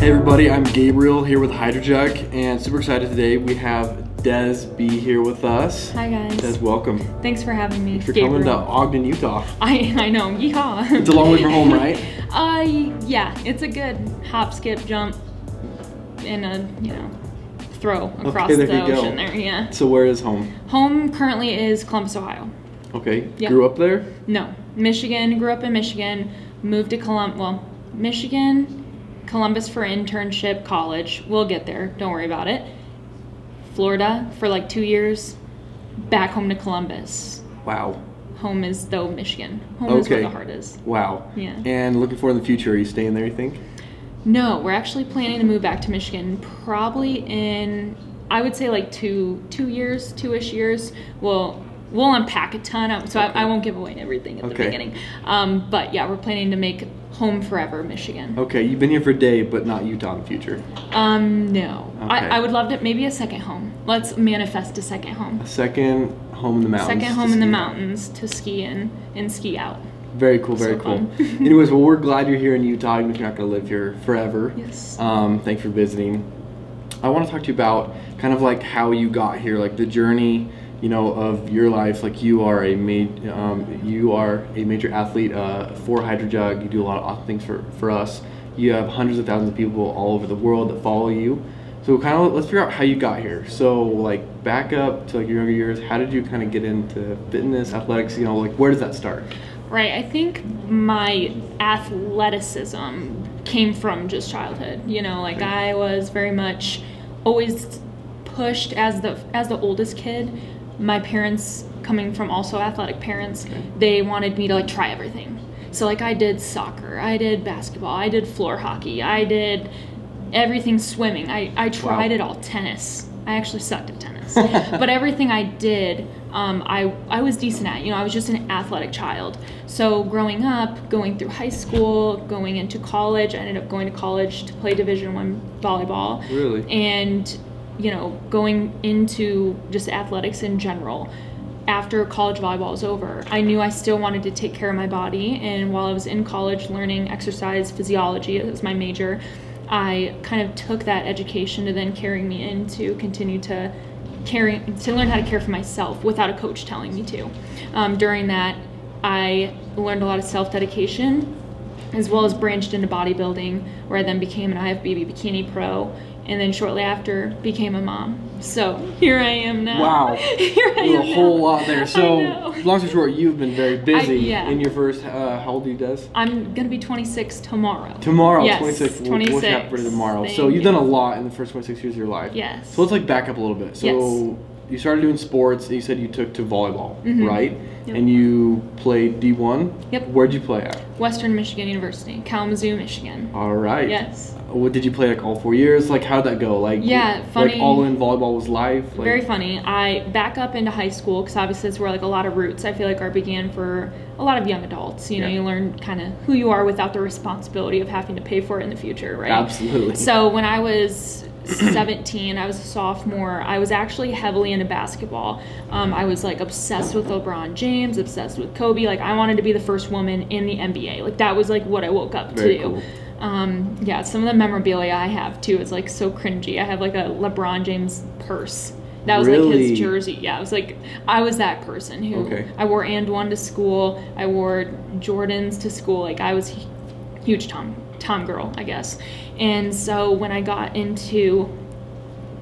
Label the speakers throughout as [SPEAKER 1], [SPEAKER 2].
[SPEAKER 1] Hey everybody, I'm Gabriel here with HydroJug, and super excited today. We have DESB here with us.
[SPEAKER 2] Hi guys.
[SPEAKER 1] Des, welcome.
[SPEAKER 2] Thanks for having me.
[SPEAKER 1] Thanks for coming to Ogden, Utah.
[SPEAKER 2] I know, yeehaw.
[SPEAKER 1] It's a long way from home, right?
[SPEAKER 2] Yeah, it's a good hop, skip, jump, and a, throw across the ocean there, yeah.
[SPEAKER 1] So where is home?
[SPEAKER 2] Home currently is Columbus, Ohio.
[SPEAKER 1] Okay,
[SPEAKER 2] Yep.
[SPEAKER 1] Grew up there?
[SPEAKER 2] No, Michigan, grew up in Michigan, moved to Michigan, Columbus for internship, college. We'll get there, don't worry about it. Florida for like 2 years, back home to Columbus.
[SPEAKER 1] Wow.
[SPEAKER 2] Home is though Michigan. Home is where the heart is.
[SPEAKER 1] Wow.
[SPEAKER 2] Yeah.
[SPEAKER 1] And looking forward in the future, are you staying there, you think?
[SPEAKER 2] No, we're actually planning to move back to Michigan probably in, I would say like two-ish years. We'll unpack a ton, so I won't give away everything at the beginning. But yeah, we're planning to make home forever Michigan.
[SPEAKER 1] Okay, you've been here for a day, but not Utah in the future.
[SPEAKER 2] No.
[SPEAKER 1] Okay.
[SPEAKER 2] I would love to, maybe a second home. Let's manifest a second home.
[SPEAKER 1] A second home in the mountains.
[SPEAKER 2] Second home in the mountains to ski in and ski out.
[SPEAKER 1] Very cool, very cool. Anyways, well, we're glad you're here in Utah, even if you're not going to live here forever.
[SPEAKER 2] Yes.
[SPEAKER 1] Thanks for visiting. I want to talk to you about kind of like how you got here, like the journey, of your life. Like you are a major athlete for HydroJug. You do a lot of awesome things for us. You have hundreds of thousands of people all over the world that follow you. So kind of let's figure out how you got here. So like back up to like your younger years. How did you kind of get into fitness, athletics? Like where does that start?
[SPEAKER 2] Right. I think my athleticism came from just childhood. I was very much always pushed as the oldest kid. My parents, coming from also athletic parents, they wanted me to like try everything. So like I did soccer, I did basketball, I did floor hockey, I did everything, swimming. I tried it all. Tennis. I actually sucked at tennis. But everything I did, I was decent at. I was just an athletic child. So growing up, going through high school, going into college, I ended up going to college to play Division I volleyball.
[SPEAKER 1] Really?
[SPEAKER 2] And going into just athletics in general. After college volleyball was over, I knew I still wanted to take care of my body, and while I was in college learning exercise physiology as my major, I kind of took that education to then carry me into continue to learn how to care for myself without a coach telling me to. During that, I learned a lot of self-dedication, as well as branched into bodybuilding, where I then became an IFBB bikini pro, and then shortly after became a mom. So here I am now.
[SPEAKER 1] Wow.
[SPEAKER 2] Here I am
[SPEAKER 1] a whole lot there. So long story short, you've been very busy in your first, how old are you, Des?
[SPEAKER 2] I'm going to be 26 tomorrow.
[SPEAKER 1] Tomorrow,
[SPEAKER 2] yes,
[SPEAKER 1] 26.
[SPEAKER 2] 26.
[SPEAKER 1] We'll chat for tomorrow.
[SPEAKER 2] Thank
[SPEAKER 1] so you've
[SPEAKER 2] you.
[SPEAKER 1] done a lot in the first 26 years of your life.
[SPEAKER 2] Yes.
[SPEAKER 1] So let's like back up a little bit. So you started doing sports, and you said you took to volleyball, right? Yep. And you played D1?
[SPEAKER 2] Yep.
[SPEAKER 1] Where'd you play at?
[SPEAKER 2] Western Michigan University, Kalamazoo, Michigan.
[SPEAKER 1] All right.
[SPEAKER 2] Yes.
[SPEAKER 1] What did you play like all 4 years? Like how'd that go? Like
[SPEAKER 2] funny.
[SPEAKER 1] Like all in volleyball was live. Like,
[SPEAKER 2] very funny. I back up into high school because obviously that's where like a lot of roots I feel like began for a lot of young adults. You learn kind of who you are without the responsibility of having to pay for it in the future, right?
[SPEAKER 1] Absolutely.
[SPEAKER 2] So when I was 17, I was a sophomore. I was actually heavily into basketball. I was like obsessed with LeBron James, obsessed with Kobe. Like I wanted to be the first woman in the NBA. Like that was like what I woke up to do.
[SPEAKER 1] Cool.
[SPEAKER 2] Some of the memorabilia I have too is like so cringy. I have like a LeBron James purse. That was like his jersey. Yeah, I was that person who I wore and one to school. I wore Jordans to school. Like I was huge Tom girl, I guess. And so when I got into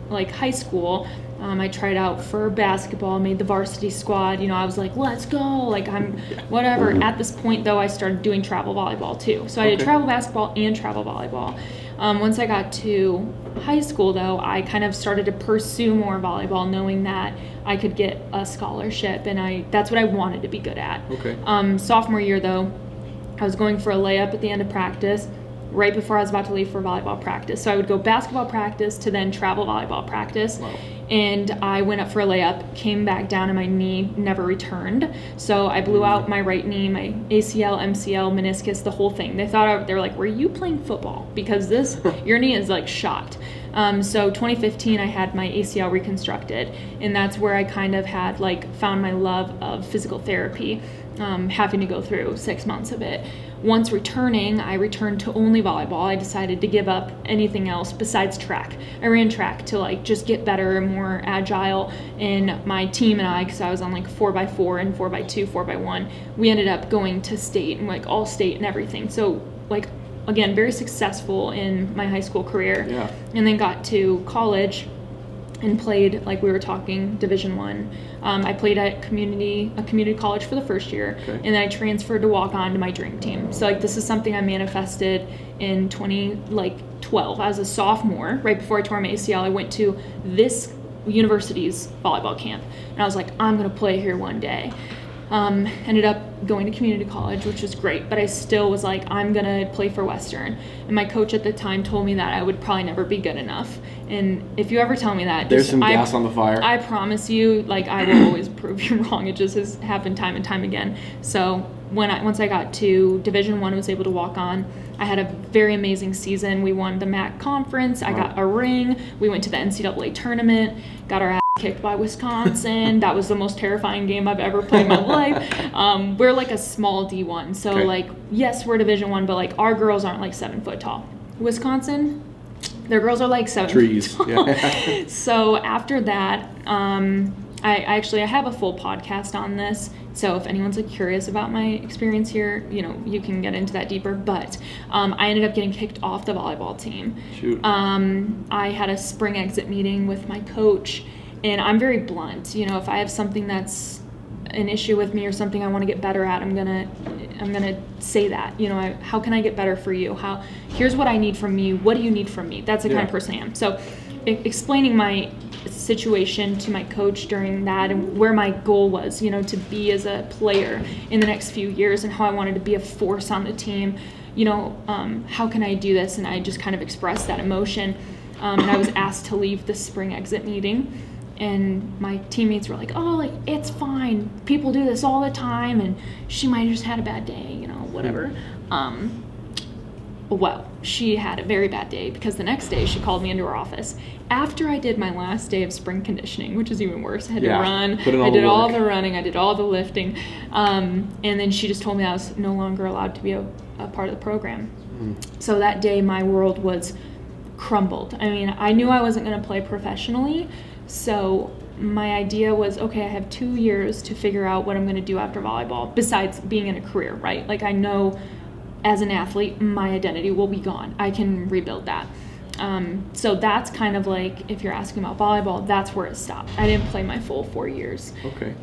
[SPEAKER 2] like high school, I tried out for basketball, made the varsity squad. I was like, let's go. Like I'm whatever. At this point though, I started doing travel volleyball too. So I did travel basketball and travel volleyball. Once I got to high school though, I kind of started to pursue more volleyball, knowing that I could get a scholarship, and that's what I wanted to be good at. Sophomore year though, I was going for a layup at the end of practice, right before I was about to leave for volleyball practice. So I would go basketball practice to then travel volleyball practice.
[SPEAKER 1] Wow.
[SPEAKER 2] And I went up for a layup, came back down, and my knee never returned. So I blew out my right knee, my ACL, MCL, meniscus, the whole thing. They were like, were you playing football? Because your knee is like shot. So 2015, I had my ACL reconstructed, and that's where I kind of had found my love of physical therapy. having to go through 6 months of it. Once returning, I returned to only volleyball. I decided to give up anything else besides track. I ran track to like just get better and more agile. And my team and I, because I was on like 4x4 and 4x2, 4x1, we ended up going to state and like all state and everything. So like, again, very successful in my high school career.
[SPEAKER 1] Yeah.
[SPEAKER 2] And then got to college and played, like we were talking, Division I. I played at a community college for the first year, and then I transferred to walk on to my dream team. So like this is something I manifested in 2012 as a sophomore. Right before I tore my ACL, I went to this university's volleyball camp, and I was like, I'm gonna play here one day. Ended up going to community college, which was great, but I still was like, I'm gonna play for Western. And my coach at the time told me that I would probably never be good enough. And if you ever tell me that,
[SPEAKER 1] there's some gas on the fire.
[SPEAKER 2] I promise you, like, I will always prove you wrong. It just has happened time and time again. So once I got to Division I, was able to walk on. I had a very amazing season. We won the MAC conference. I got a ring. We went to the NCAA tournament, got our ass kicked by Wisconsin. That was the most terrifying game I've ever played in my life. We're like a small D1. So like, yes, we're Division I, but like our girls aren't like 7 foot tall. Wisconsin, their girls are like 7
[SPEAKER 1] trees.
[SPEAKER 2] Feet tall. Yeah. So after that, I have a full podcast on this. So if anyone's like curious about my experience here, you know, you can get into that deeper. But I ended up getting kicked off the volleyball team.
[SPEAKER 1] Shoot.
[SPEAKER 2] I had a spring exit meeting with my coach, and I'm very blunt. You know, if I have something that's an issue with me or something I want to get better at, I'm gonna say that. You know, how can I get better for you? Here's what I need from you. What do you need from me? That's the kind of person I am. So explaining my situation to my coach during that and where my goal was, you know, to be as a player in the next few years and how I wanted to be a force on the team, you know, how can I do this? And I just kind of expressed that emotion. And I was asked to leave the spring exit meeting, and my teammates were like, oh, like, it's fine. People do this all the time, and she might have just had a bad day, you know, whatever. Well, she had a very bad day because the next day she called me into her office after I did my last day of spring conditioning, which is even worse. I had to run. I did all the running. I did all the lifting. And then she just told me I was no longer allowed to be a part of the program. So that day my world was crumbled. I mean, I knew I wasn't going to play professionally. So my idea was, okay, I have 2 years to figure out what I'm going to do after volleyball besides being in a career, right? Like, I know as an athlete, my identity will be gone. I can rebuild that. So that's kind of like, if you're asking about volleyball, that's where it stopped. I didn't play my full 4 years.
[SPEAKER 1] Okay.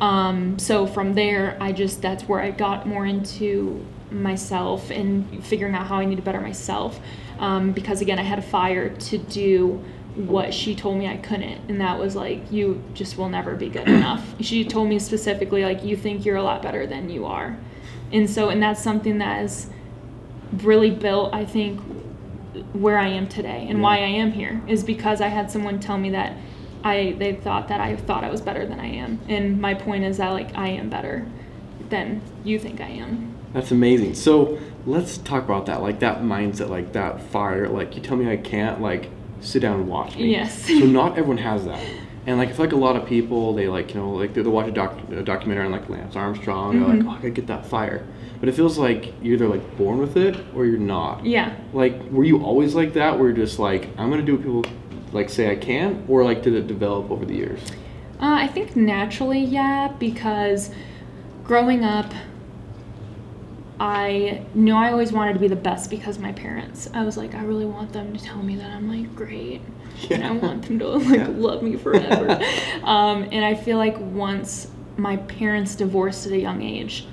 [SPEAKER 2] So from there, that's where I got more into myself and figuring out how I need to better myself. Because again, I had a fire to do what she told me I couldn't, and that was like, you just will never be good enough. She told me specifically, like, you think you're a lot better than you are. And that's something that is really built, I think, where I am today and why I am here is because I had someone tell me that they thought I was better than I am. And my point is that, like, I am better than you think I am.
[SPEAKER 1] That's amazing. So let's talk about that, like that mindset, like that fire, like, you tell me I can't, like, sit down and watch me.
[SPEAKER 2] Yes.
[SPEAKER 1] So not everyone has that. And like, I feel like a lot of people, they like, you know, like they'll watch a documentary on like Lance Armstrong, they're like, oh, I gotta get that fire. But it feels like you're either like born with it or you're not.
[SPEAKER 2] Yeah.
[SPEAKER 1] Like, were you always like that? Where you're just like, I'm gonna do what people like say I can, or like did it develop over the years?
[SPEAKER 2] I think naturally, yeah, because growing up, I knew I always wanted to be the best because of my parents. I was like, I really want them to tell me that I'm like great. Yeah. And I want them to like love me forever. And I feel like once my parents divorced at a young age,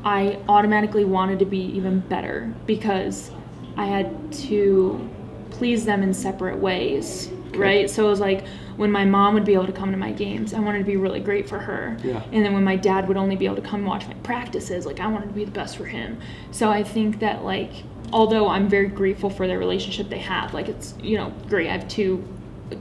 [SPEAKER 2] I automatically wanted to be even better because I had to please them in separate ways, right? So it was like when my mom would be able to come to my games, I wanted to be really great for her.
[SPEAKER 1] Yeah. And
[SPEAKER 2] then when my dad would only be able to come watch my practices, like, I wanted to be the best for him. So I think that, like, although I'm very grateful for their relationship they have, like, it's, you know, great. I have 2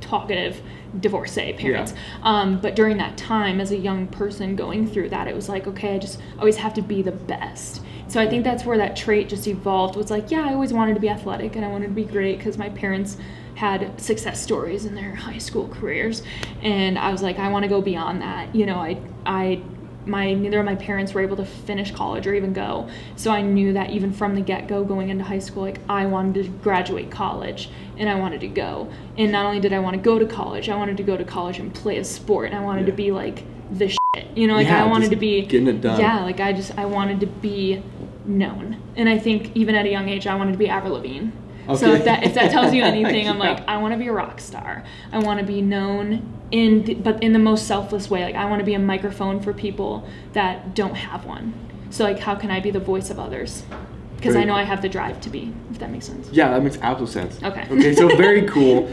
[SPEAKER 2] talkative divorcee parents. Yeah. But during that time, as a young person going through that, it was like, okay, I just always have to be the best. So I think that's where that trait just evolved. Was like, yeah, I always wanted to be athletic and I wanted to be great because my parents had success stories in their high school careers. And I was like, I want to go beyond that. You know, I neither of my parents were able to finish college or even go. So I knew that even from the get-go going into high school, like I wanted to graduate college and I wanted to go. And not only did I want to go to college, I wanted to go to college and play a sport, and I wanted to be like the shit, you know, like I wanted to be
[SPEAKER 1] getting it done.
[SPEAKER 2] Yeah, like I wanted to be known. And I think even at a young age I wanted to be Avril Lavigne. Okay. So if that tells you anything, I'm like, I want to be a rock star. I want to be known but in the most selfless way. Like I want to be a microphone for people that don't have one. So like, how can I be the voice of others? Because I know I have the drive to be, if that makes sense.
[SPEAKER 1] Yeah, that makes absolute sense.
[SPEAKER 2] Okay,
[SPEAKER 1] so very cool.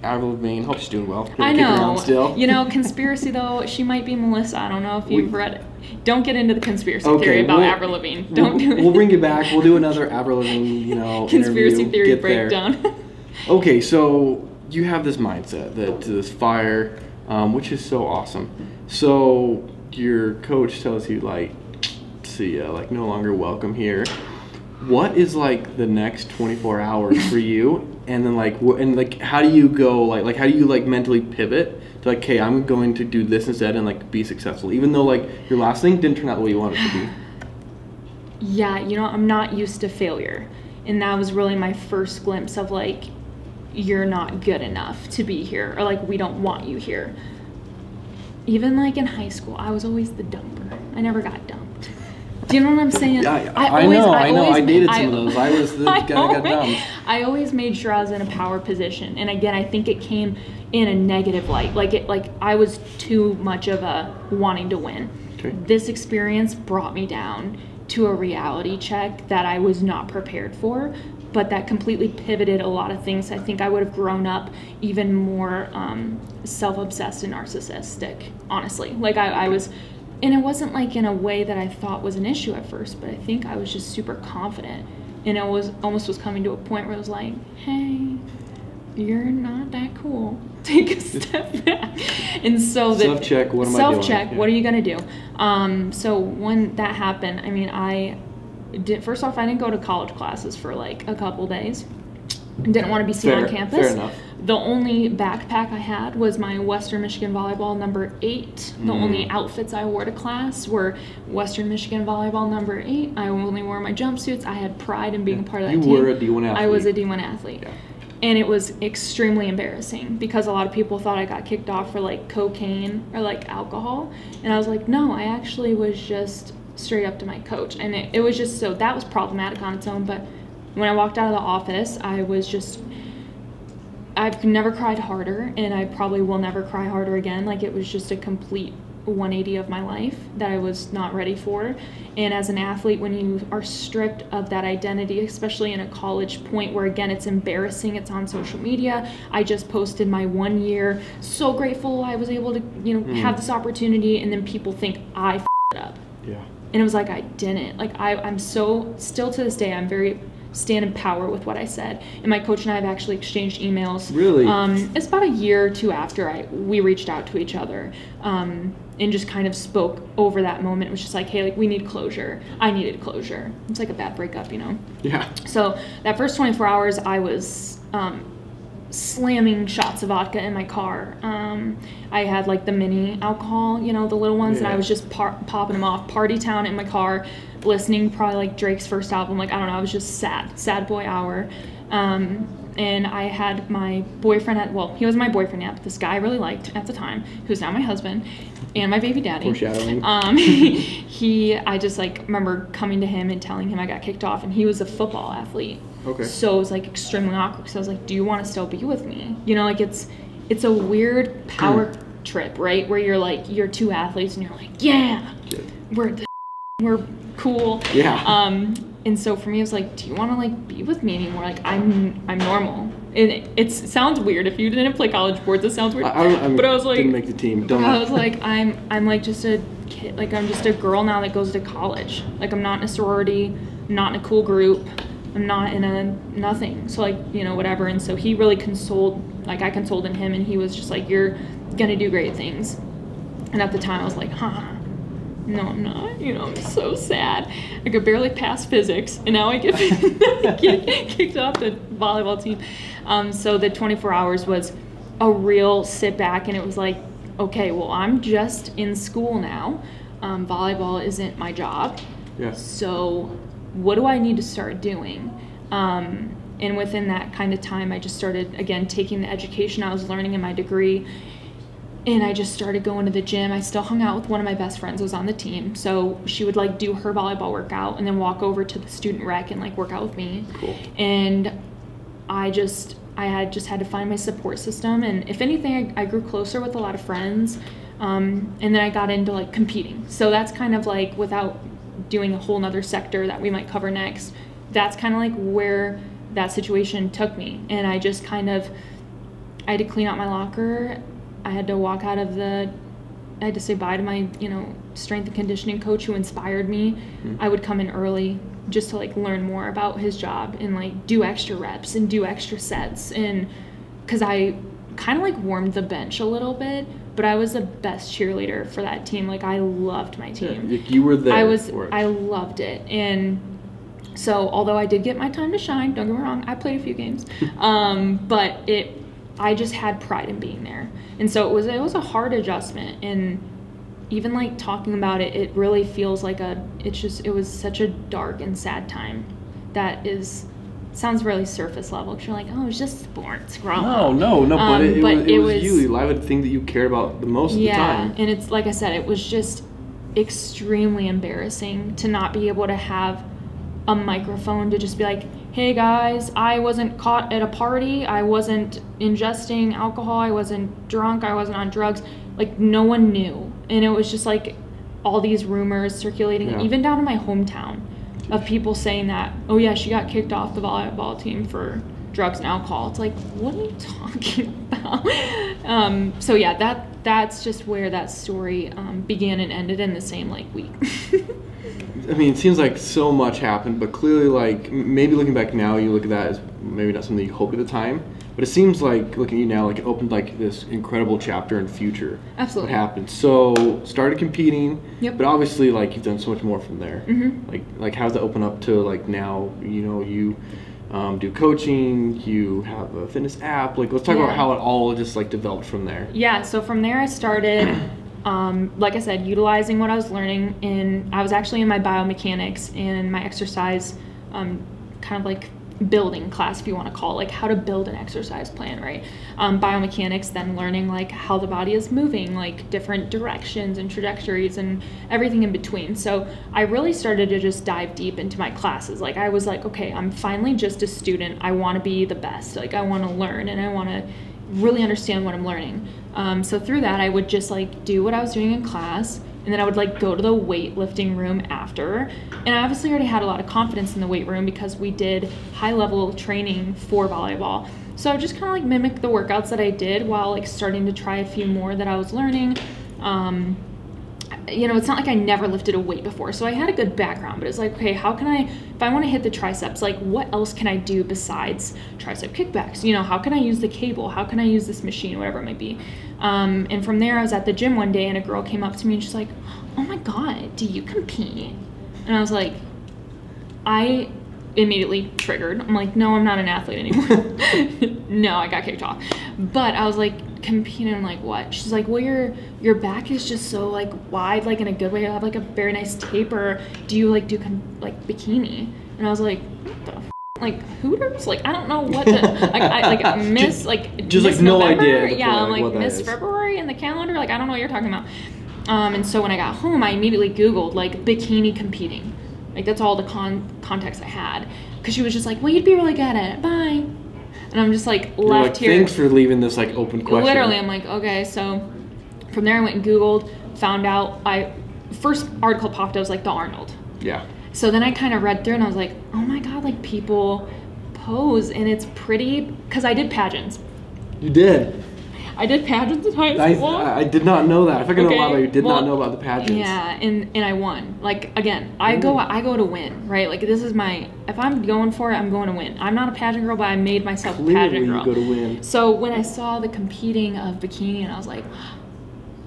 [SPEAKER 1] Avril Lavigne, hope she's doing well.
[SPEAKER 2] I know. Still. You know, conspiracy though, she might be Melissa. I don't know if you've read it. Don't get into the conspiracy theory about Avril Lavigne. Don't do it.
[SPEAKER 1] We'll bring it back. We'll do another Avril Lavigne,
[SPEAKER 2] conspiracy
[SPEAKER 1] interview.
[SPEAKER 2] Theory breakdown.
[SPEAKER 1] Okay, so you have this mindset, this fire, which is so awesome. So your coach tells you like, see ya, like no longer welcome here. What is like the next 24 hours for you? And then how do you go like how do you like mentally pivot to like, okay, I'm going to do this instead and like be successful, even though like your last thing didn't turn out the way you wanted it to be?
[SPEAKER 2] Yeah, you know, I'm not used to failure, and that was really my first glimpse of like, you're not good enough to be here, or like we don't want you here. Even like in high school, I was always the dumper. I never got dumped. Do you know what I'm saying?
[SPEAKER 1] Yeah, I know. I dated some of those. I was the guy that got dumped.
[SPEAKER 2] I always made sure I was in a power position. And again, I think it came in a negative light. Like I was too much of a wanting to win. Okay. This experience brought me down to a reality check that I was not prepared for, but that completely pivoted a lot of things. I think I would have grown up even more self-obsessed and narcissistic, honestly. Like I was. And it wasn't like in a way that I thought was an issue at first, but I think I was just super confident. And it was almost coming to a point where it was like, hey, you're not that cool. Take a step back. And so
[SPEAKER 1] self-check, what am I doing?
[SPEAKER 2] Self-check, what are you going to do? So when that happened, I mean, first off, I didn't go to college classes for like a couple days. Didn't want to be seen on campus.
[SPEAKER 1] Fair enough.
[SPEAKER 2] The only backpack I had was my Western Michigan volleyball number 8. The only outfits I wore to class were Western Michigan volleyball number 8. I only wore my jumpsuits. I had pride in being a part of that team.
[SPEAKER 1] You were a D1 athlete.
[SPEAKER 2] I was a D1 athlete. Yeah. And it was extremely embarrassing because a lot of people thought I got kicked off for like cocaine or like alcohol. And I was like, no, I actually was just straight up to my coach. And it was just so, that was problematic on its own. But when I walked out of the office, I've never cried harder, and I probably will never cry harder again. Like, it was just a complete 180 of my life that I was not ready for. And as an athlete, when you are stripped of that identity, especially in a college point where, again, it's embarrassing, it's on social media. I just posted my 1 year, so grateful I was able to, have this opportunity, and then people think I f***ed it up. Yeah. And it was like I didn't. Like, I'm so, still to this day, I'm very stand in power with what I said. And my coach and I have actually exchanged emails.
[SPEAKER 1] Really?
[SPEAKER 2] It's about a year or two after we reached out to each other, and just kind of spoke over that moment. It was just like, hey, like, we need closure. I needed closure. It's like a bad breakup,
[SPEAKER 1] Yeah.
[SPEAKER 2] So that first 24 hours, I was slamming shots of vodka in my car. I had like the mini alcohol, the little ones, and I was just popping them off. Party town in my car, listening probably like Drake's first album. Like, I don't know, I was just sad boy hour. And I had my boyfriend he was my boyfriend but this guy I really liked at the time, who's now my husband and my baby daddy.
[SPEAKER 1] Foreshadowing.
[SPEAKER 2] I just like remember coming to him and telling him I got kicked off, and he was a football athlete.
[SPEAKER 1] Okay.
[SPEAKER 2] So it was like extremely awkward. So I was like, do you want to still be with me? Like it's a weird power trip, right? Where you're two athletes and you're like, yeah, we're cool.
[SPEAKER 1] Yeah.
[SPEAKER 2] And so for me, it was like, do you want to like be with me anymore? Like, I'm normal. And it sounds weird. If you didn't play college sports, it sounds weird. But I was like,
[SPEAKER 1] didn't make the team.
[SPEAKER 2] I was like, I'm like just a kid. Like, I'm just a girl now that goes to college. Like, I'm not in a sorority, not in a cool group. I'm not in a nothing. So like, whatever. And so he really I consoled in him, and he was just like, you're gonna do great things. And at the time I was like, no, I'm not. I'm so sad. I could barely pass physics, and now I get kicked off the volleyball team. So the 24 hours was a real sit back, and it was like, okay, well, I'm just in school now. Volleyball isn't my job.
[SPEAKER 1] Yeah.
[SPEAKER 2] So what do I need to start doing? And within that kind of time, I just started, again, taking the education I was learning in my degree, and I just started going to the gym. I still hung out with one of my best friends who was on the team. So she would like do her volleyball workout and then walk over to the student rec and like work out with me.
[SPEAKER 1] Cool.
[SPEAKER 2] And I had to find my support system. And if anything, I grew closer with a lot of friends. And then I got into like competing. So that's kind of like, without doing a whole nother sector that we might cover next, that's kind of like where that situation took me. And I just I had to clean out my locker. I had to walk out of I had to say bye to my, strength and conditioning coach who inspired me. Mm-hmm. I would come in early just to like learn more about his job and like do extra reps and do extra sets. And because I kind of like warmed the bench a little bit, but I was the best cheerleader for that team. Like, I loved my team.
[SPEAKER 1] Yeah, you were there.
[SPEAKER 2] I loved it. And so although I did get my time to shine, don't get me wrong, I played a few games, but I just had pride in being there. And so it was a hard adjustment. And even like talking about it, it really feels like it was such a dark and sad time that sounds really surface level, because you're like, oh, it's just sports, grow up.
[SPEAKER 1] No, but it was you. I would think that you cared about the most of the time.
[SPEAKER 2] Yeah, and it's like I said, it was just extremely embarrassing to not be able to have a microphone to just be like, hey guys, I wasn't caught at a party, I wasn't ingesting alcohol, I wasn't drunk, I wasn't on drugs. Like, no one knew. And it was just like all these rumors circulating, even down in my hometown, of people saying that, oh yeah, she got kicked off the volleyball team for drugs and alcohol. It's like, what are you talking about? So yeah, that's just where that story began and ended in the same like week.
[SPEAKER 1] I mean, it seems like so much happened, but clearly, like, maybe looking back now, you look at that as maybe not something you hoped at the time, but it seems like, looking at you now, like, it opened, like, this incredible chapter in future.
[SPEAKER 2] Absolutely.
[SPEAKER 1] What happened. So, started competing,
[SPEAKER 2] yep.
[SPEAKER 1] But obviously, like, you've done so much more from there.
[SPEAKER 2] Mm-hmm.
[SPEAKER 1] Like, how's that open up to, like, now, you do coaching, you have a fitness app. Like, let's talk about how it all just, like, developed from there.
[SPEAKER 2] Yeah, so from there I started... like I said, utilizing what I was learning I was actually in my biomechanics and my exercise, kind of like building class, if you want to call it, like how to build an exercise plan, right? Biomechanics, then learning like how the body is moving, like different directions and trajectories and everything in between. So I really started to just dive deep into my classes. Like, I was like, okay, I'm finally just a student. I want to be the best. Like, I want to learn and I want to really understand what I'm learning. So through that, I would just like do what I was doing in class, and then I would like go to the weightlifting room after. And I obviously already had a lot of confidence in the weight room because we did high level training for volleyball. So I would just kind of like mimic the workouts that I did while like starting to try a few more that I was learning. It's not like I never lifted a weight before, so I had a good background, but it's like, okay, how can if I want to hit the triceps, like what else can I do besides tricep kickbacks? How can I use the cable? How can I use this machine, whatever it might be? And from there, I was at the gym one day and a girl came up to me and she's like, oh my God, do you compete? And I was like, I immediately triggered. I'm like, no, I'm not an athlete anymore. No, I got kicked off. But I was like, competing, I'm like, what? She's like, well, your back is just so like wide, like in a good way. You have like a very nice taper. Do you like do bikini? And I was like, what the f-? Like Hooters? Like, I don't know what to I miss like
[SPEAKER 1] just
[SPEAKER 2] miss
[SPEAKER 1] like no
[SPEAKER 2] November?
[SPEAKER 1] idea.
[SPEAKER 2] Yeah, I'm like miss February in the calendar. Like, I don't know what you're talking about. And so when I got home, I immediately Googled like bikini competing. Like, that's all the context I had, because she was just like, well, you'd be really good at it. Bye. And I'm just like left here.
[SPEAKER 1] Thanks for leaving this like open question.
[SPEAKER 2] Literally, I'm like, okay. So from there, I went and Googled, found out. First article popped. I was like, the Arnold.
[SPEAKER 1] Yeah.
[SPEAKER 2] So then I kind of read through and I was like, oh my God, like people pose and it's pretty, because I did pageants.
[SPEAKER 1] You did.
[SPEAKER 2] I did pageants in high school.
[SPEAKER 1] I did not know that. I think I know a lot about you. Did not know about the pageants.
[SPEAKER 2] Yeah, and I won. Like, again, I go to win, right? Like, this is if I'm going for it, I'm going to win. I'm not a pageant girl, but I made myself a pageant girl.
[SPEAKER 1] You go to win.
[SPEAKER 2] So when I saw the competing of bikini, and I was like,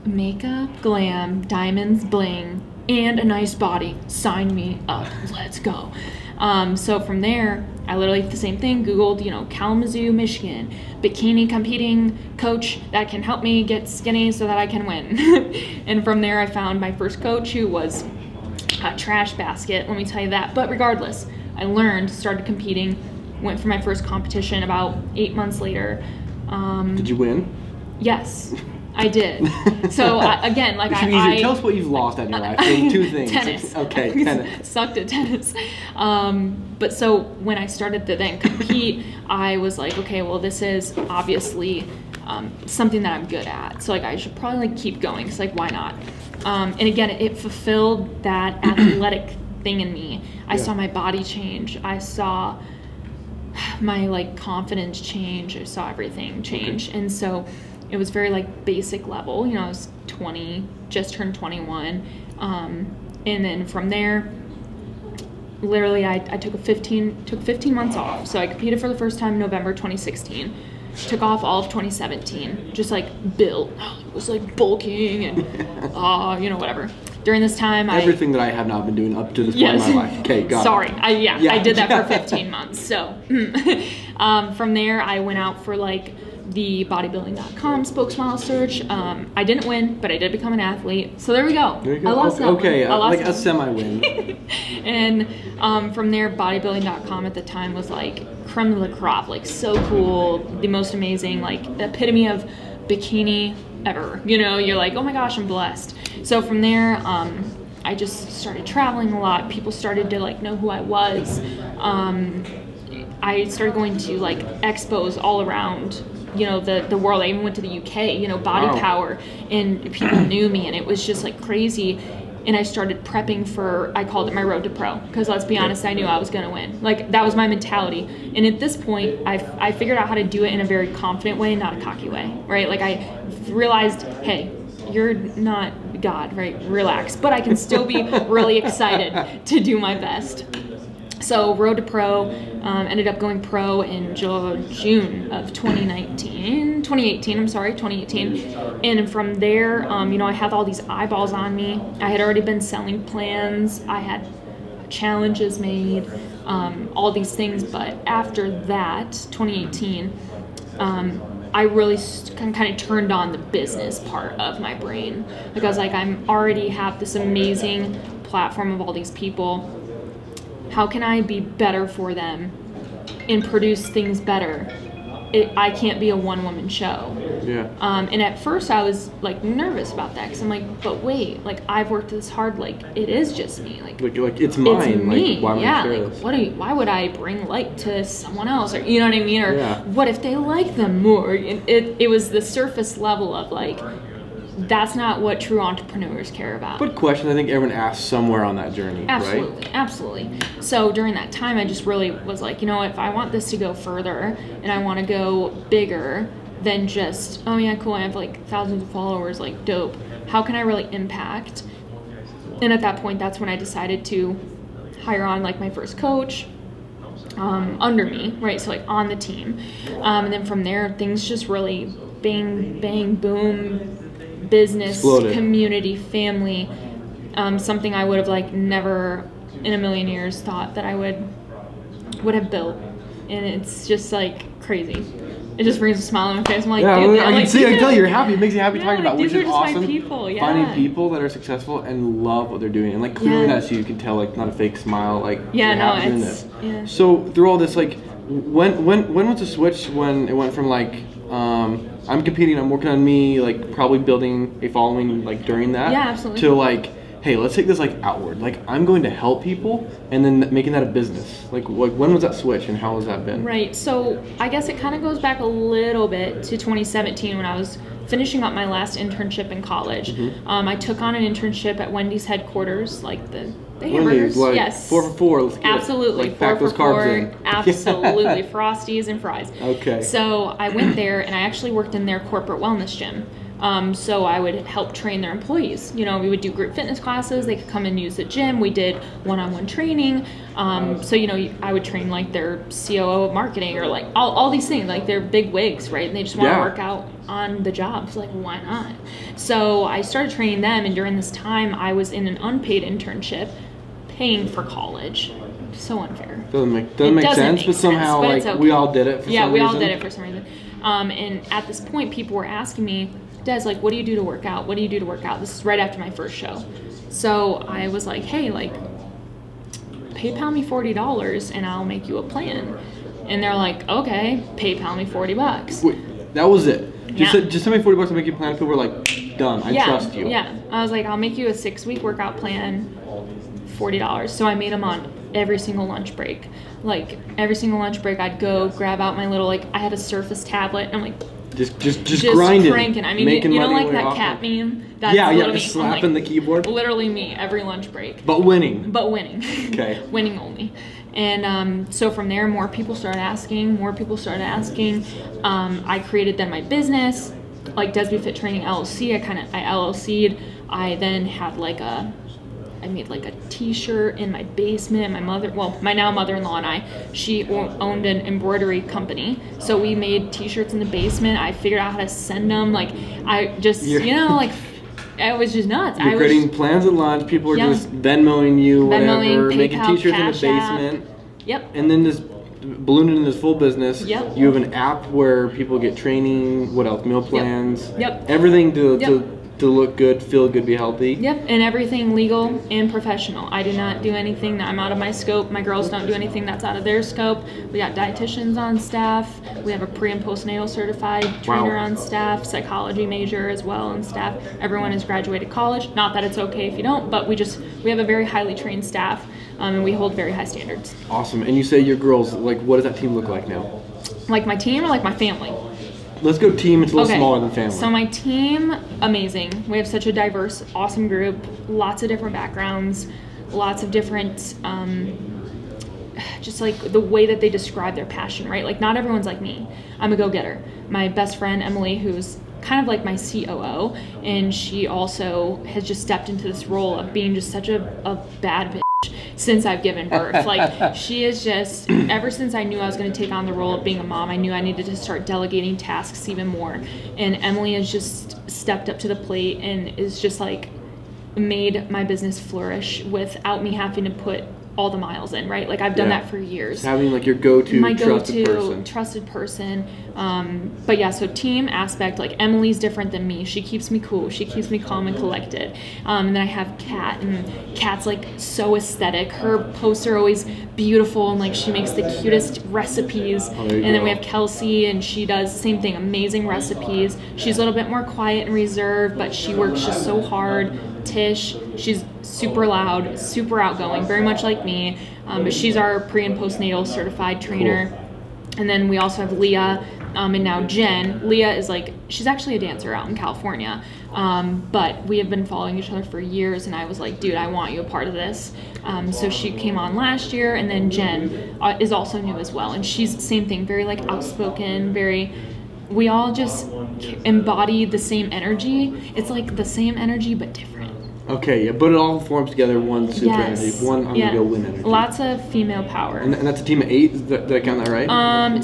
[SPEAKER 2] makeup, glam, diamonds, bling, and a nice body, sign me up. Let's go. So from there, I literally did the same thing, Googled, Kalamazoo, Michigan, bikini competing coach that can help me get skinny so that I can win. And from there I found my first coach, who was a trash basket, let me tell you that. But regardless, I learned, started competing, went for my first competition about 8 months later.
[SPEAKER 1] Did you win?
[SPEAKER 2] Yes, I did. So again, like
[SPEAKER 1] tell us what you've lost in your life. Two things.
[SPEAKER 2] Tennis.
[SPEAKER 1] Okay, tennis.
[SPEAKER 2] Sucked at tennis. But so when I started to then compete, I was like, okay, well, this is obviously something that I'm good at. So like I should probably like keep going. Cause like why not? And again, it fulfilled that athletic thing in me. I saw my body change. I saw my like confidence change. I saw everything change. Okay. And so it was very like basic level, I was 20, just turned 21. And then from there, literally I took 15 months off. So I competed for the first time in November 2016, took off all of 2017, just like built, it was like bulking and, whatever. During this time,
[SPEAKER 1] everything that I have not been doing up to this point in my life. Okay, got
[SPEAKER 2] Sorry,
[SPEAKER 1] it.
[SPEAKER 2] I did that for 15 months. So from there, I went out for like the bodybuilding.com spokesmodel search. I didn't win, but I did become an athlete. So there we go.
[SPEAKER 1] There you go.
[SPEAKER 2] I lost that
[SPEAKER 1] okay,
[SPEAKER 2] one.
[SPEAKER 1] like a semi-win.
[SPEAKER 2] And from there, bodybuilding.com at the time was like creme de la crop, like so cool, the most amazing, like the epitome of bikini ever. You're like, oh my gosh, I'm blessed. So from there, I just started traveling a lot. People started to like know who I was. I started going to like expos all around the world. I even went to the UK, Body Power, and people knew me, and it was just like crazy. And I started prepping for, I called it my road to pro, because let's be honest, I knew I was going to win. Like that was my mentality. And at this point, I figured out how to do it in a very confident way, not a cocky way, right? Like I realized, hey, you're not God, right? Relax. But I can still be really excited to do my best. So road to pro, ended up going pro in June of 2018. And from there, I had all these eyeballs on me. I had already been selling plans. I had challenges made, all these things. But after that, 2018, I really kind of turned on the business part of my brain. Like I was like, I'm already have this amazing platform of all these people. How can I be better for them and produce things better? I can't be a one-woman show.
[SPEAKER 1] Yeah.
[SPEAKER 2] And at first I was like nervous about that, because I'm like, but wait, like I've worked this hard, like it is just me, like
[SPEAKER 1] it's mine.
[SPEAKER 2] It's me.
[SPEAKER 1] Like, why would I share this?
[SPEAKER 2] Why would I bring light to someone else, or you know what I mean, or what if they like them more? It was the surface level of like, that's not what true entrepreneurs care about.
[SPEAKER 1] But question I think everyone asks somewhere on that journey,
[SPEAKER 2] absolutely,
[SPEAKER 1] right?
[SPEAKER 2] Absolutely. So during that time, I just really was like, if I want this to go further and I want to go bigger than just, oh yeah, cool, I have like thousands of followers, like dope. How can I really impact? And at that point, that's when I decided to hire on like my first coach under me, right? So like on the team. And then from there, things just really bang, bang, boom, business, exploded. Community, family, something I would have like never in a million years thought that I would have built. And it's just like crazy. It just brings a smile on my face. I'm like, dude,
[SPEAKER 1] I can tell you're happy. It makes you happy talking about, which is awesome.
[SPEAKER 2] My people,
[SPEAKER 1] finding people that are successful and love what they're doing, and like clearly that's you can tell, like not a fake smile, like doing this. Yeah. So through all this, like when was the switch when it went from like I'm competing, I'm working on me, like probably building a following like during that,
[SPEAKER 2] absolutely,
[SPEAKER 1] to like, hey, let's take this like outward, like I'm going to help people, and then making that a business. Like when was that switch and how has that been?
[SPEAKER 2] Right, so I guess it kind of goes back a little bit to 2017 when I was finishing up my last internship in college. Mm-hmm. I took on an internship at Wendy's headquarters, like the hamburgers.
[SPEAKER 1] Like
[SPEAKER 2] yes.
[SPEAKER 1] 4 for 4. Let's get
[SPEAKER 2] absolutely.
[SPEAKER 1] Like, pack those carbs in.
[SPEAKER 2] Absolutely. Frosties and fries.
[SPEAKER 1] Okay.
[SPEAKER 2] So I went there and I actually worked in their corporate wellness gym. So I would help train their employees. We would do group fitness classes. They could come and use the gym. We did one-on-one training. So, I would train like their COO of marketing or like all these things, like they're big wigs, right? And they just want to work out on the job. So like, why not? So I started training them. And during this time, I was in an unpaid internship paying for college. so unfair.
[SPEAKER 1] Doesn't make sense, but somehow like okay. We all did it for some reason.
[SPEAKER 2] Yeah, we all did it for some reason. And at this point, people were asking me, Des, like, what do you do to work out? What do you do to work out? This is right after my first show. So I was like, hey, like, PayPal me $40 and I'll make you a plan. And they're like, okay, PayPal me $40.
[SPEAKER 1] Wait, that was it? Just send me $40 to make you a plan. People were like, done. I trust you.
[SPEAKER 2] Yeah. I was like, I'll make you a 6-week workout plan, $40. So I made them on every single lunch break. Like every single lunch break, I'd go grab out my little, like, I had a Surface tablet. And I'm like, just grinding,
[SPEAKER 1] cranking.
[SPEAKER 2] I mean, you know, like that cat meme. That's
[SPEAKER 1] just slapping the keyboard.
[SPEAKER 2] Literally me every lunch break.
[SPEAKER 1] But winning.
[SPEAKER 2] Okay. Winning only. And so from there, more people started asking. I created then my business, like DESB Fit Training LLC. I LLC'd. I then had I made like a t-shirt in my basement. My now mother-in-law and I, she owned an embroidery company. So we made t-shirts in the basement. I figured out how to send them. Like I just, it was just nuts.
[SPEAKER 1] You're creating plans at lunch. People are just Venmoing you, whatever, making t-shirts in the basement.
[SPEAKER 2] Yep.
[SPEAKER 1] And then this ballooned into this full business.
[SPEAKER 2] Yep.
[SPEAKER 1] You have an app where people get training. What else? Meal plans.
[SPEAKER 2] Yep.
[SPEAKER 1] Everything to look good, feel good, be healthy.
[SPEAKER 2] Yep, and everything legal and professional. I do not do anything that I'm out of my scope. My girls don't do anything that's out of their scope. We got dietitians on staff. We have a pre- and postnatal certified trainer on staff, psychology major as well on staff. Everyone has graduated college. Not that it's okay if you don't, but we have a very highly trained staff, and we hold very high standards.
[SPEAKER 1] Awesome. And you say your girls, like, what does that team look like now?
[SPEAKER 2] Like my team or like my family?
[SPEAKER 1] Let's go team. It's a little smaller than family.
[SPEAKER 2] So my team, amazing. We have such a diverse, awesome group. Lots of different backgrounds. Lots of different, just like the way that they describe their passion, right? Like not everyone's like me. I'm a go-getter. My best friend, Emily, who's kind of like my COO, and she also has just stepped into this role of being just such a bad bitch since I've given birth. Like she is just, ever since I knew I was going to take on the role of being a mom, I knew I needed to start delegating tasks even more. And Emily has just stepped up to the plate and is just like made my business flourish without me having to put all the miles in, right? Like I've done that for years.
[SPEAKER 1] So having like your go-to
[SPEAKER 2] trusted person. But yeah, so team aspect, like Emily's different than me. She keeps me cool. She keeps me calm and collected. And then I have Kat, and Kat's like so aesthetic. Her posts are always beautiful, and like she makes the cutest recipes. And then we have Kelsey, and she does the same thing, amazing recipes. She's a little bit more quiet and reserved, but she works just so hard. Tish, she's super loud, super outgoing, very much like me, but she's our pre- and postnatal certified trainer. Cool. And then we also have Leah, and now Jen. Leah is like, she's actually a dancer out in California, but we have been following each other for years, and I was like, dude, I want you a part of this. So she came on last year, and then Jen is also new as well, and she's same thing, very like outspoken, we all just embody the same energy. It's like the same energy, but different.
[SPEAKER 1] Okay, yeah, but it all forms together one super energy, one I'm gonna go win energy.
[SPEAKER 2] Lots of female power.
[SPEAKER 1] And that's a team of 8. Did I count that right?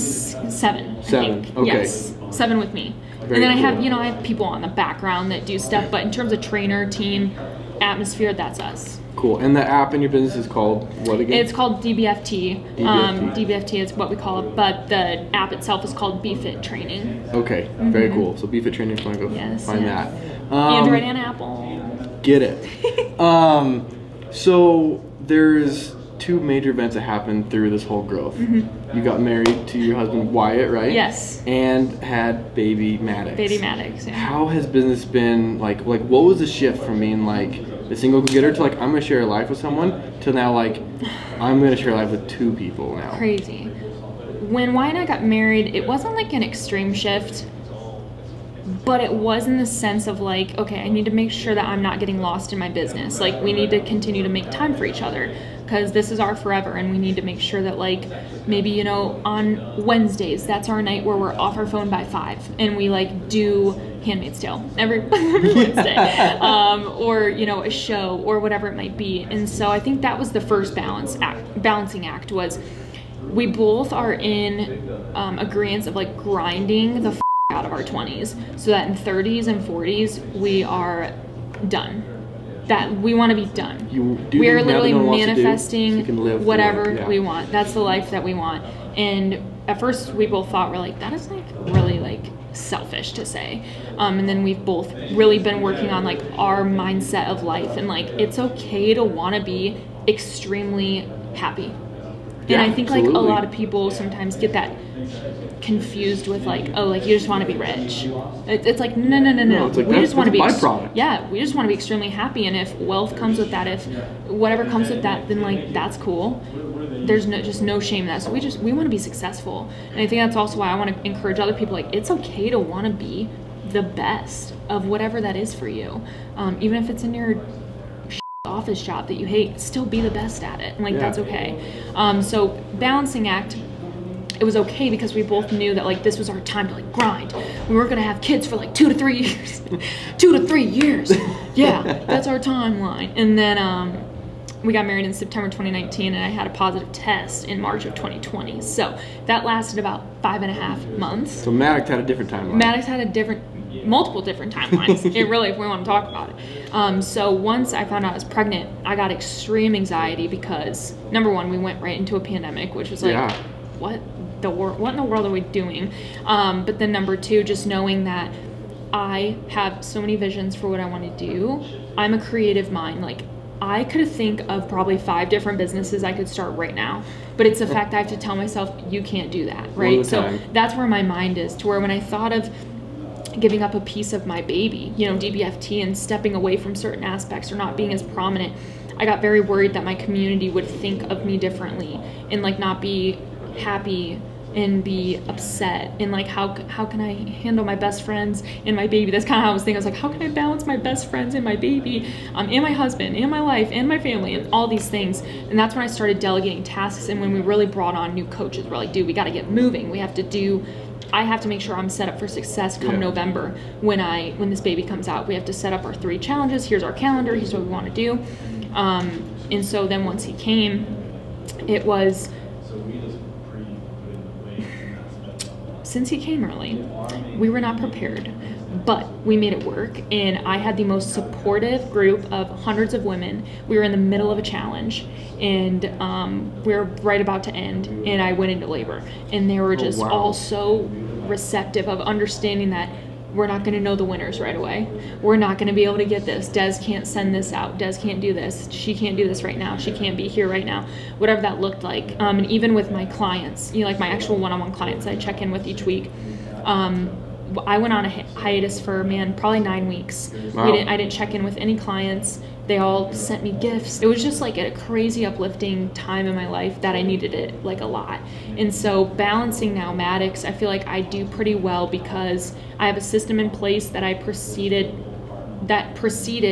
[SPEAKER 2] 7.
[SPEAKER 1] 7. Okay.
[SPEAKER 2] Yes, 7 with me. Very and then cool. I have people on the background that do stuff, but in terms of trainer, team, atmosphere, that's us.
[SPEAKER 1] Cool. And the app in your business is called what again?
[SPEAKER 2] It's called DBFT. DBFT is what we call it, but the app itself is called BFit Training.
[SPEAKER 1] Okay, very cool. So BFit Training, if you want to go find that.
[SPEAKER 2] Android and Apple.
[SPEAKER 1] Get it. So there's 2 major events that happened through this whole growth. You got married to your husband Wyatt, right?
[SPEAKER 2] Yes.
[SPEAKER 1] And had baby Maddox.
[SPEAKER 2] Yeah.
[SPEAKER 1] How has business been like what was the shift from being like the single go-getter to like I'm gonna share a life with someone to now like I'm gonna share a life with 2 people now?
[SPEAKER 2] Crazy. When Wyatt and I got married, it wasn't like an extreme shift, but it was in the sense of like, okay, I need to make sure that I'm not getting lost in my business. Like we need to continue to make time for each other because this is our forever, and we need to make sure that like maybe on Wednesdays, that's our night where we're off our phone by 5 and we like do Handmaid's Tale every Wednesday, or a show or whatever it might be. And so I think that was the first balancing act was we both are in agreeance of like grinding the out of our 20s so that in 30s and 40s we are done. that we want to be done.
[SPEAKER 1] We
[SPEAKER 2] are literally manifesting whatever we want. That's the life that we want. And at first we both thought, we're like, that is like really like selfish to say. And then we've both really been working on like our mindset of life, and like it's okay to want to be extremely happy. And I think like a lot of people sometimes get that confused with like, oh, like you just want to be rich. It's like no.
[SPEAKER 1] It's like
[SPEAKER 2] we just want to be
[SPEAKER 1] byproduct.
[SPEAKER 2] Yeah, we just want to be extremely happy, and if wealth comes with that, if whatever comes with that, then like that's cool. There's no shame in that. So we want to be successful, and I think that's also why I want to encourage other people. Like it's okay to want to be the best of whatever that is for you, even if it's in your office job that you hate. Still be the best at it, and like that's okay. So balancing act, it was okay because we both knew that like this was our time to like grind. We weren't gonna have kids for like 2 to 3 years. 2 to 3 years. Yeah, that's our timeline. And then we got married in September 2019, and I had a positive test in March of 2020. So that lasted about 5.5 months.
[SPEAKER 1] So Maddox had a different timeline.
[SPEAKER 2] Maddox had multiple different timelines. It really, if we want to talk about it. So once I found out I was pregnant, I got extreme anxiety because number one, we went right into a pandemic, which was like, what in the world are we doing? But then number two, just knowing that I have so many visions for what I want to do. I'm a creative mind. Like I could think of probably 5 different businesses I could start right now, but it's the fact that I have to tell myself you can't do that, right? So that's where my mind is, to where when I thought of giving up a piece of my baby, you know, DBFT, and stepping away from certain aspects or not being as prominent, I got very worried that my community would think of me differently and like not be happy and be upset, and like how can I handle my best friends and my baby? That's kind of how I was thinking. I was like, how can I balance my best friends and my baby, and my husband and my life and my family and all these things? And that's when I started delegating tasks, and when we really brought on new coaches, we're like, dude, we got to get moving. I have to make sure I'm set up for success come November when this baby comes out. We have to set up our 3 challenges. Here's our calendar. Here's what we want to do. And so then once he came, it was, since he came early, we were not prepared, but we made it work. And I had the most supportive group of hundreds of women. We were in the middle of a challenge, and we were right about to end, and I went into labor. And they were just all so receptive of understanding that we're not going to know the winners right away. We're not going to be able to get this. Des can't send this out. Des can't do this. She can't do this right now. She can't be here right now. Whatever that looked like. And even with my clients, you know, like my actual one-on-one clients I check in with each week, I went on a hiatus for, probably 9 weeks. Wow. I didn't check in with any clients. They all sent me gifts. It was just like a crazy uplifting time in my life that I needed it like a lot. And so balancing now Maddox, I feel like I do pretty well because I have a system in place that preceded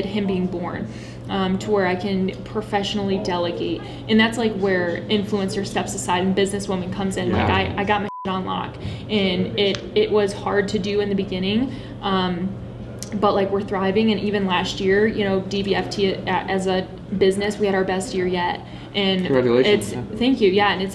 [SPEAKER 2] him being born, to where I can professionally delegate. And that's like where influencer steps aside and businesswoman comes in. Like I got my on lock, and it was hard to do in the beginning, but like we're thriving. And even last year, you know, DBFT as a business, we had our best year yet. And
[SPEAKER 1] congratulations.
[SPEAKER 2] Thank you. Yeah, and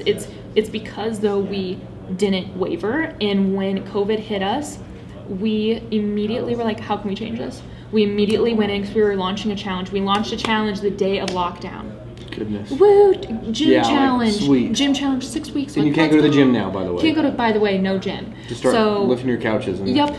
[SPEAKER 2] it's because though we didn't waver, and when COVID hit us, we immediately were like, how can we change this? We immediately went in because we were launching a challenge. We launched a challenge the day of lockdown.
[SPEAKER 1] Goodness.
[SPEAKER 2] Woo! Gym challenge.
[SPEAKER 1] Like, sweet.
[SPEAKER 2] Gym challenge, 6 weeks.
[SPEAKER 1] And you can't go to the gym now, by the way.
[SPEAKER 2] Can't go to, by the way, no gym.
[SPEAKER 1] Just start lifting your couches.
[SPEAKER 2] Yep.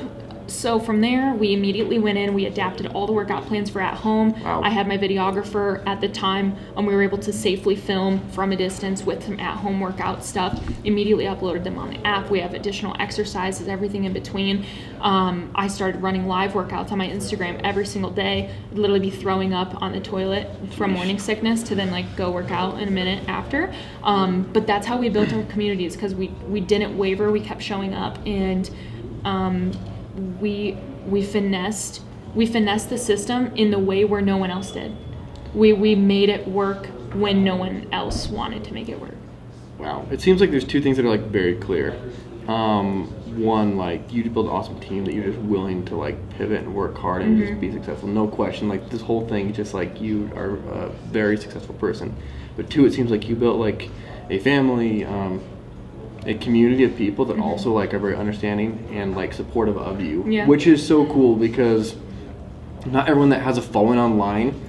[SPEAKER 2] So from there, we immediately went in, we adapted all the workout plans for at home.
[SPEAKER 1] Wow.
[SPEAKER 2] I had my videographer at the time, and we were able to safely film from a distance with some at-home workout stuff. Immediately uploaded them on the app. We have additional exercises, everything in between. I started running live workouts on my Instagram every single day. I'd literally be throwing up on the toilet from morning sickness to then like go work out in a minute after. But that's how we built our communities, because we didn't waver. We kept showing up, and we finessed the system in the way where no one else did. We made it work when no one else wanted to make it work.
[SPEAKER 1] Wow. It seems like there's 2 things that are like very clear. One, like you build an awesome team that you're just willing to like pivot and work hard and just be successful. No question. Like this whole thing, just like you are a very successful person. But 2, it seems like you built like a family, a community of people that also like are very understanding and like supportive of you, which is so cool, because not everyone that has a following online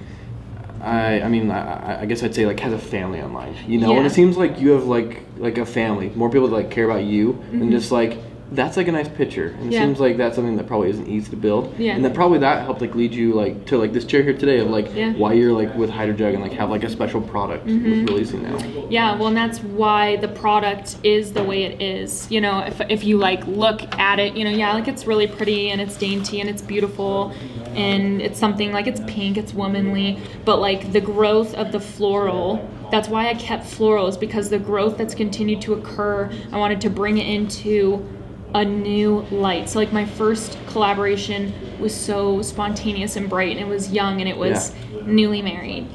[SPEAKER 1] I mean, I guess I'd say like has a family online, you know, and
[SPEAKER 2] Yeah.
[SPEAKER 1] it seems like you have like a family, more people that like care about you, and just like that's like a nice picture, and it seems like that's something that probably isn't easy to build, and then probably that helped like lead you like to like this chair here today of like why you're like with HydroJug and like have like a special product with releasing now.
[SPEAKER 2] Yeah, well, and that's why the product is the way it is. You know, if you like look at it, you know, yeah, like it's really pretty and it's dainty and it's beautiful and it's something like it's pink, it's womanly, but like the growth of the floral, that's why I kept florals, because the growth that's continued to occur, I wanted to bring it into a new light. So like my first collaboration was so spontaneous and bright, and it was young, and it was newly married.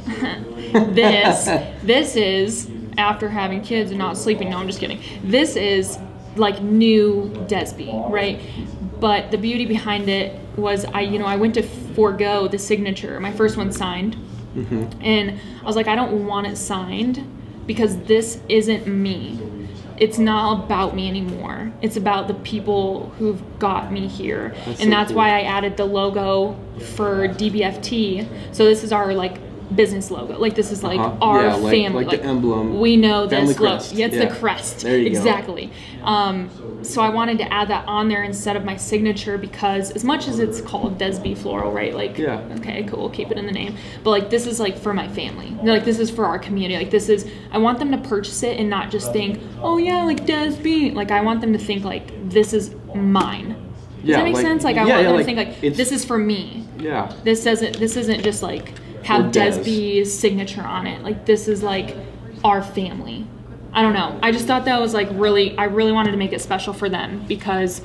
[SPEAKER 2] This is after having kids and not sleeping. No, I'm just kidding. This is like new DESB, right? But the beauty behind it was I went to forego the signature. My first one signed, and I was like, I don't want it signed because this isn't me. It's not about me anymore. It's about the people who've got me here. That's why I added the logo for DBFT. So this is our like business logo. Like this is like our family.
[SPEAKER 1] Like the emblem.
[SPEAKER 2] We know this logo.
[SPEAKER 1] Crest.
[SPEAKER 2] Yeah, it's the crest.
[SPEAKER 1] There you
[SPEAKER 2] go. So I wanted to add that on there instead of my signature, because as much as it's called DESB Floral, right? Like, okay, cool, keep it in the name. But like this is like for my family. Like this is for our community. Like this is, I want them to purchase it and not just think, oh yeah, like DESB. Like I want them to think like this is mine. Does that make sense? Like I want them to think like this is for me.
[SPEAKER 1] Yeah.
[SPEAKER 2] This isn't just like have DESB's signature on it. Like this is like our family. I don't know. I just thought that was like I really wanted to make it special for them, because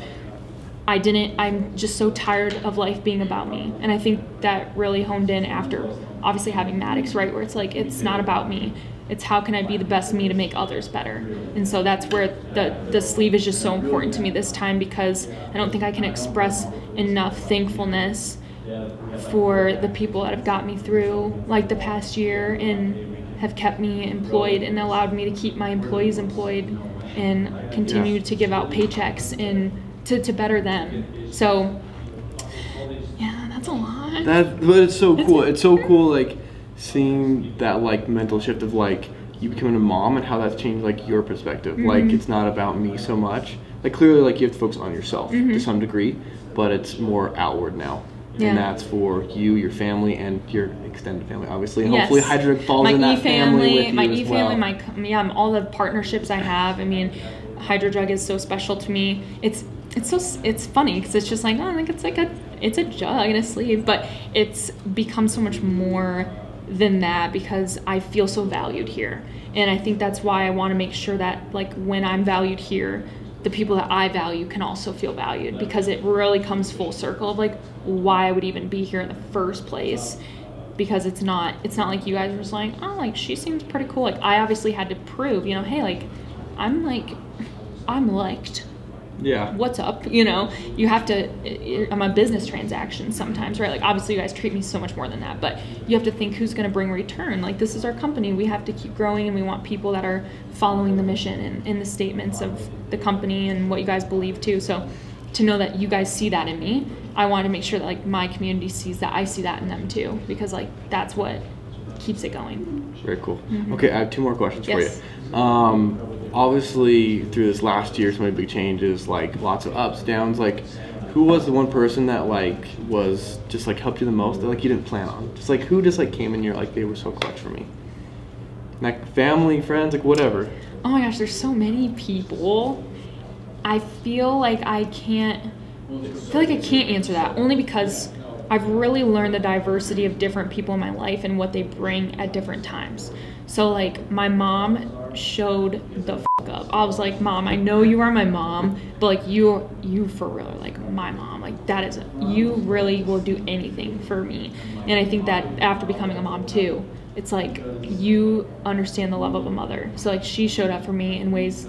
[SPEAKER 2] I'm just so tired of life being about me. And I think that really honed in after obviously having Maddox, right? Where it's like, it's not about me. It's how can I be the best me to make others better? And so that's where the sleeve is just so important to me this time, because I don't think I can express enough thankfulness for the people that have got me through like the past year and have kept me employed and allowed me to keep my employees employed and continue to give out paychecks and to better them. So yeah, that's a lot.
[SPEAKER 1] But it's so cool. It's so cool like seeing that like mental shift of like you becoming a mom and how that's changed like your perspective. Like it's not about me so much. Like clearly like you have to focus on yourself to some degree, but it's more outward now. And that's for you, your family, and your extended family, obviously. And hopefully HydroJug falls in that family with you
[SPEAKER 2] my
[SPEAKER 1] as well.
[SPEAKER 2] family, all the partnerships I have. I mean, HydroJug is so special to me. It's funny because it's just like, oh, like it's a jug and a sleeve, but it's become so much more than that because I feel so valued here. And I think that's why I want to make sure that like when I'm valued here, the people that I value can also feel valued, because it really comes full circle of like why I would even be here in the first place. Because it's not like you guys were just like, oh, like she seems pretty cool. Like I obviously had to prove, you know, hey, like I'm liked.
[SPEAKER 1] Yeah.
[SPEAKER 2] What's up? You know, you have to, I'm a business transaction sometimes, right? Like obviously you guys treat me so much more than that, but you have to think who's going to bring return. Like this is our company. We have to keep growing, and we want people that are following the mission and the statements of the company and what you guys believe too. So to know that you guys see that in me, I want to make sure that like my community sees that I see that in them too, because like that's what keeps it going.
[SPEAKER 1] Very cool. Okay, I have 2 more questions for you. Obviously through this last year, so many big changes, like lots of ups, downs. Like who was the one person that like was just like helped you the most that like you didn't plan on? Just like who just like came in, you're like, they were so clutch for me? Like family, friends, like whatever.
[SPEAKER 2] Oh my gosh, there's so many people. I feel like I can't answer that, only because I've really learned the diversity of different people in my life and what they bring at different times. So like my mom showed the up. I was like, Mom, I know you are my mom, but like you for real are like my mom. Like that is, you really will do anything for me. And I think that after becoming a mom too, it's like you understand the love of a mother. So like she showed up for me in ways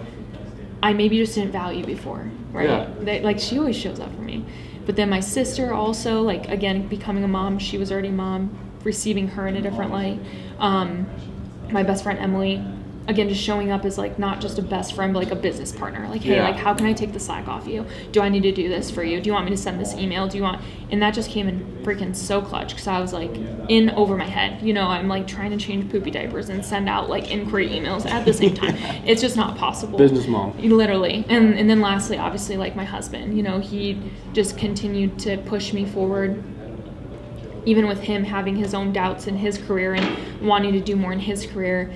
[SPEAKER 2] I maybe just didn't value before, right? Yeah. Like she always shows up for me. But then my sister also, like again, becoming a mom, she was already a mom, receiving her in a different light. My best friend Emily, again, just showing up as like not just a best friend, but like a business partner. Like, hey, like how can I take the slack off you? Do I need to do this for you? Do you want me to send this email? Do you want? And that just came in freaking so clutch, because I was like in over my head. You know, I'm like trying to change poopy diapers and send out like inquiry emails at the same time. It's just not possible.
[SPEAKER 1] Business mom.
[SPEAKER 2] Literally. And then lastly, obviously, like my husband, you know, he just continued to push me forward. Even with him having his own doubts in his career and wanting to do more in his career,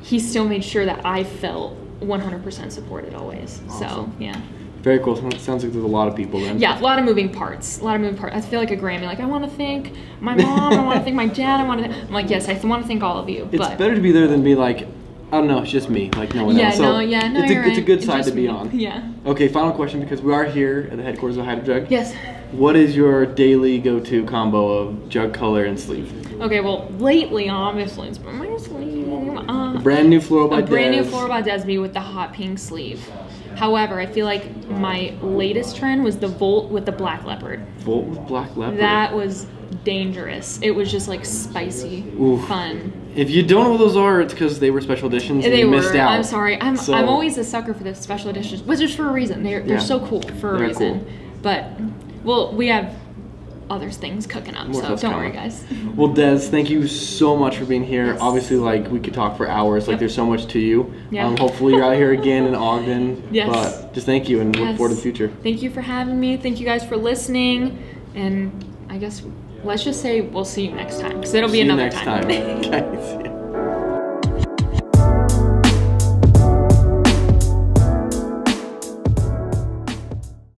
[SPEAKER 2] he still made sure that I felt 100% supported always. Awesome. So, yeah.
[SPEAKER 1] Very cool. Sounds like there's a lot of people then.
[SPEAKER 2] Yeah, a lot of moving parts. I feel like a Grammy. Like, I want to thank my mom. I want to thank my dad. I'm like, yes, I want to thank all of you.
[SPEAKER 1] It's better to be there than be like, I don't know, it's just me. Like, no one else. So it's a good side to be on.
[SPEAKER 2] Yeah.
[SPEAKER 1] Okay, final question, because we are here at the headquarters of HydroJug.
[SPEAKER 2] Yes.
[SPEAKER 1] What is your daily go-to combo of jug color and sleeve?
[SPEAKER 2] Okay, well, lately, obviously, it's been my sleeve.
[SPEAKER 1] A brand new floral by
[SPEAKER 2] DESB with the hot pink sleeve. However, I feel like my latest trend was the Volt with the black leopard.
[SPEAKER 1] Volt with black leopard?
[SPEAKER 2] That was dangerous. It was just like spicy, fun.
[SPEAKER 1] If you don't know what those are, it's because they were special editions and you missed out.
[SPEAKER 2] I'm sorry. I'm always a sucker for the special editions, which is for a reason. They're so cool for a reason. Cool. But, well, we have other things cooking up, so don't worry, guys.
[SPEAKER 1] Well, Des, thank you so much for being here. Yes. Obviously, like, we could talk for hours. Like, there's so much to you. Yeah. Hopefully you're out here again in Ogden.
[SPEAKER 2] Yes.
[SPEAKER 1] But just thank you and look forward to the future.
[SPEAKER 2] Thank you for having me. Thank you guys for listening. And I guess let's just say we'll see you next time, because it'll be another time.
[SPEAKER 1] Okay.